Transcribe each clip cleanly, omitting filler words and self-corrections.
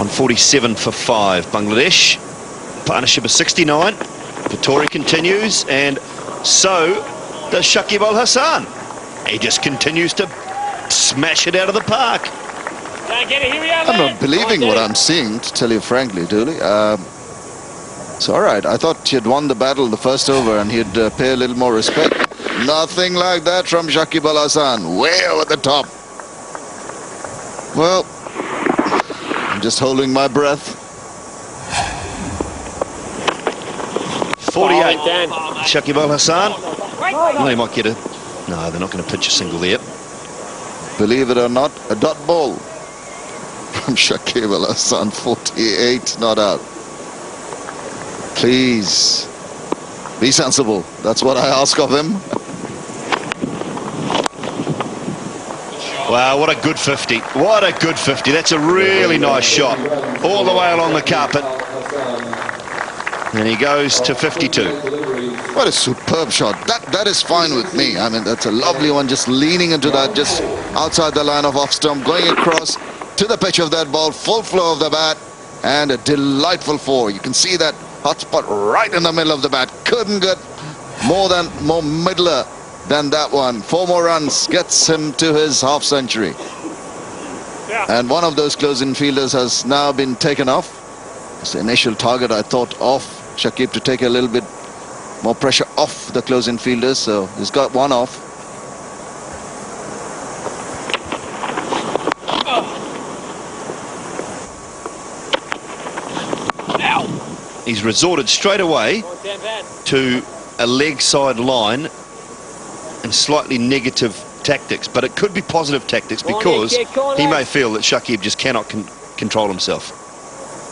147 for 5. Bangladesh. Partnership of 69. Vittori continues, and so does Shakib Hasan. He just continues to smash it out of the park. I'm not believing what I'm seeing, to tell you frankly, Dooley. It's all right. I thought he had won the battle the first over and he'd pay a little more respect. Nothing like that from Shakib Hasan. Way over the top. Well, I'm just holding my breath. 48. Shakib Hasan. Well, he might get a... No, they're not going to pitch a single there. Believe it or not, a dot ball from Shakib Hasan. 48, not out. Please, be sensible. That's what I ask of him. Wow, what a good 50. What a good 50. That's a really nice shot. All the way along the carpet. And he goes to 52. What a superb shot. That is fine with me. I mean, that's a lovely one, just leaning into that, just outside the line of off stump, going across to the pitch of that ball, full flow of the bat, and a delightful 4. You can see that hot spot right in the middle of the bat. Couldn't get more middler than that one. 4 more runs gets him to his half century. And one of those close-in fielders has now been taken off. It's the initial target, I thought, of Shakib to take a little bit more pressure off the close-in fielders, so he's got one off. He's resorted straight away to a leg side line and slightly negative tactics, but it could be positive tactics because he may feel that Shakib just cannot control himself.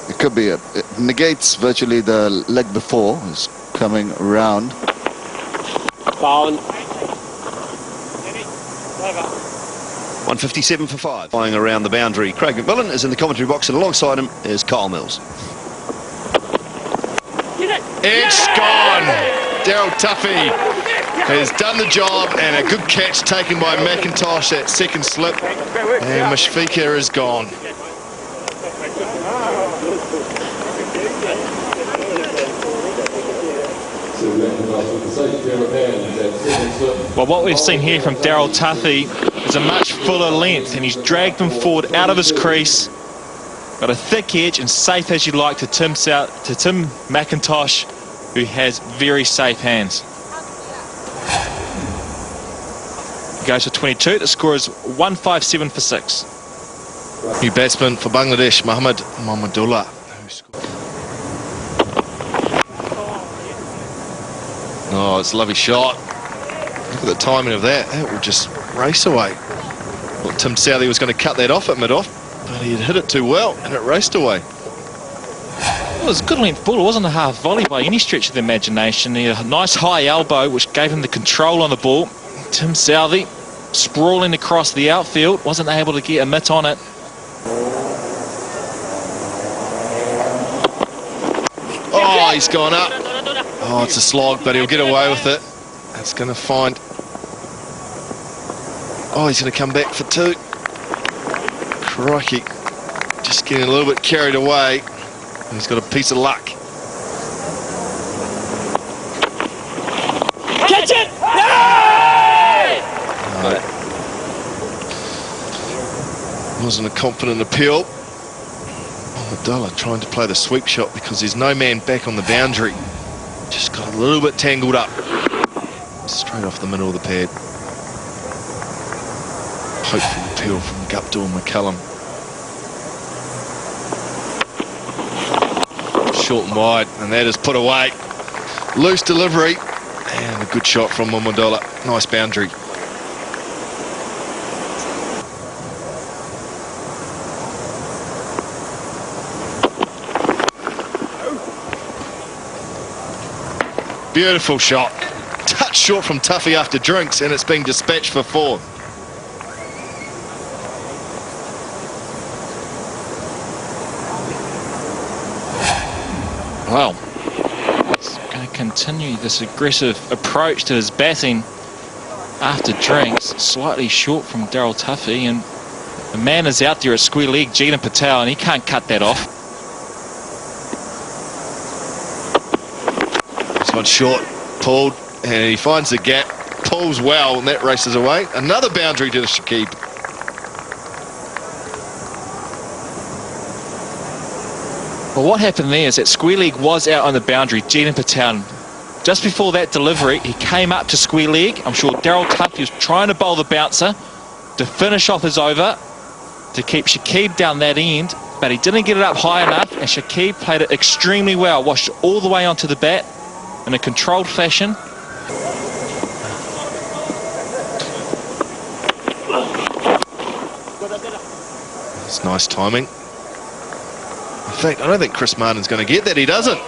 It could be. It negates virtually the leg before. He's coming around. 157 for 5. Flying around the boundary. Craig McMillan is in the commentary box, and alongside him is Kyle Mills. It's gone. Daryl Tuffy has done the job, and a good catch taken by McIntosh, that second slip, and Mushfiqur is gone. Well, what we've seen here from Daryl Tuffy is a much fuller length, and he's dragged him forward out of his crease. Got a thick edge and safe as you like to Tim McIntosh, who has very safe hands. He goes for 22. The score is 157 for 6. New batsman for Bangladesh, Mahmudullah. Oh, it's a lovely shot. Look at the timing of that. That will just race away. Well, Tim Southey was going to cut that off at mid-off, but he had hit it too well, and it raced away. Well, it was a good length ball. It wasn't a half volley by any stretch of the imagination. He had a nice high elbow, which gave him the control on the ball. Tim Southey sprawling across the outfield, wasn't able to get a mitt on it. Oh, he's gone up. Oh, it's a slog, but he'll get away with it. It's going to find... Oh, he's going to come back for 2. Crikey. Just getting a little bit carried away. He's got a piece of luck. Catch it! No! Wasn't a confident appeal. Mahmudullah trying to play the sweep shot because there's no man back on the boundary. Just got a little bit tangled up. Straight off the middle of the pad. Hopeful appeal from Guptill and McCullum. Short and wide, and that is put away. Loose delivery, and a good shot from Mahmudullah. Nice boundary. Beautiful shot. Touch short from Tuffy after drinks, and it's being dispatched for 4. Well, he's going to continue this aggressive approach to his batting after drinks. Slightly short from Daryl Tuffy, and The man is out there at square leg, Jeetan Patel, and he can't cut that off. This one's short, pulled, and he finds the gap, pulls well, and that races away. Another boundary to the Shakib. Well, what happened there is that square leg was out on the boundary, Jeetan Patel. Just before that delivery, he came up to square leg. I'm sure Daryl Tuffy was trying to bowl the bouncer to finish off his over, to keep Shakib down that end, but he didn't get it up high enough, and Shakib played it extremely well, washed it all the way onto the bat in a controlled fashion. It's nice timing. In fact, I don't think Chris Martin's going to get that. He doesn't.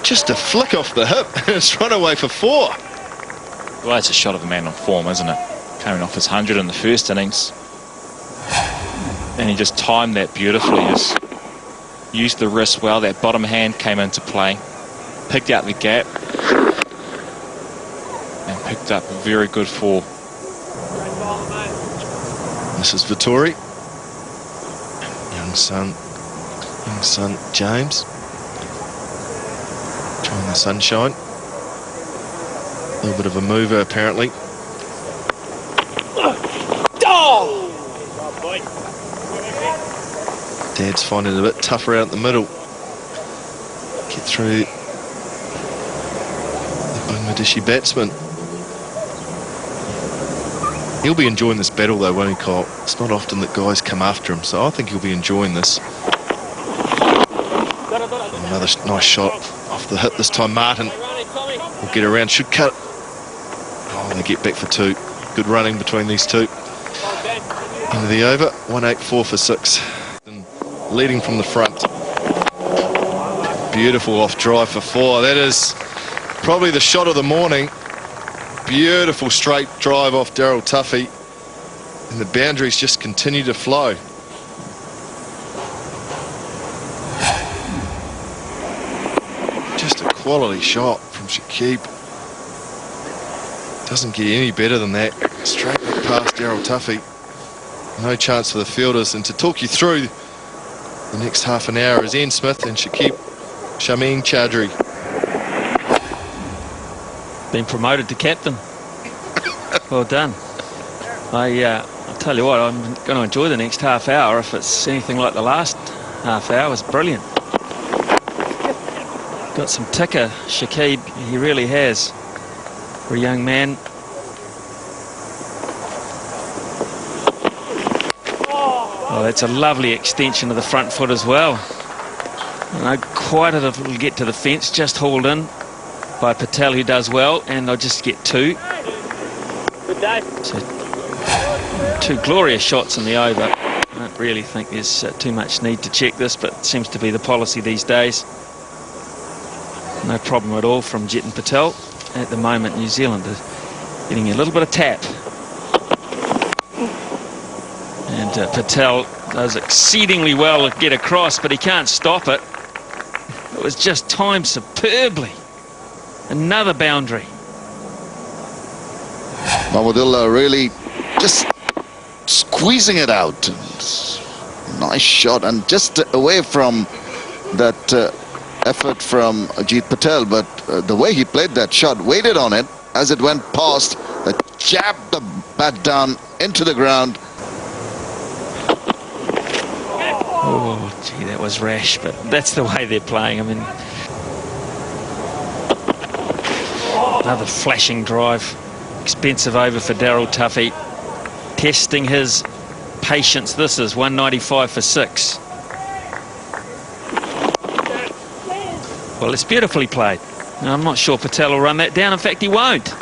Just a flick off the hip, and it's run away for 4. Well, that's a shot of a man on form, isn't it? Coming off his 100 in the first innings. And he just timed that beautifully. Just used the wrist well. That bottom hand came into play. Picked out the gap. And picked up a very good 4. This is Vittori. Young son James. Trying the sunshine. A little bit of a mover apparently. Dad's finding it a bit tougher out in the middle. Get through the Bangladeshi batsman. He'll be enjoying this battle though, won't he, Kyle? It's not often that guys come after him, so I think he'll be enjoying this. Another nice shot off the hip this time. Martin will get around, should cut. Oh, they get back for 2. Good running between these two. End of the over, 184 for 6. And leading from the front. Beautiful off drive for 4. That is probably the shot of the morning. Beautiful straight drive off Daryl Tuffy. And the boundaries just continue to flow. Just a quality shot from Shakib. Doesn't get any better than that. Straight back past Daryl Tuffy. No chance for the fielders. And to talk you through the next half an hour is Ian Smith and Shameen Chaudhry. Been promoted to captain. Well done. I'll tell you what, I'm going to enjoy the next half hour. If it's anything like the last half hour, it's brilliant. Got some ticker, Shakib, he really has. For a young man. Oh, that's a lovely extension of the front foot as well. No, quite a little get to the fence, just hauled in by Patel, who does well, and I'll just get 2. So 2 glorious shots in the over. I don't really think there's too much need to check this, but it seems to be the policy these days. No problem at all from Jeetan Patel. At the moment, New Zealand is getting a little bit of tap. And Patel does exceedingly well to get across, but he can't stop it. It was just timed superbly. Another boundary. Mahmudullah really just squeezing it out. Nice shot, and just away from that effort from Ajit Patel, but the way he played that shot, waited on it as it went past, jabbed the bat down into the ground. Oh, gee, that was rash, but that's the way they're playing. I mean, another flashing drive. Expensive over for Daryl Tuffy. Testing his patience. This is 195 for 6. Well, it's beautifully played. Now, I'm not sure Patel will run that down. In fact, he won't.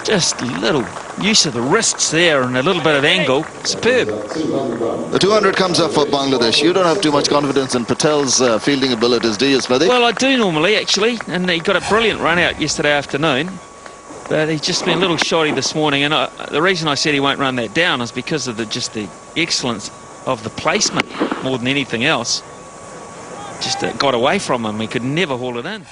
Just a little use of the wrists there and a little bit of angle. Superb. The 200 comes up for Bangladesh. You don't have too much confidence in Patel's fielding abilities, do you, Smithy? Well, I do normally, actually. And he got a brilliant run out yesterday afternoon. But he's just been a little shoddy this morning. And the reason I said he won't run that down is because of just the excellence of the placement more than anything else. Just got away from him. He could never haul it in.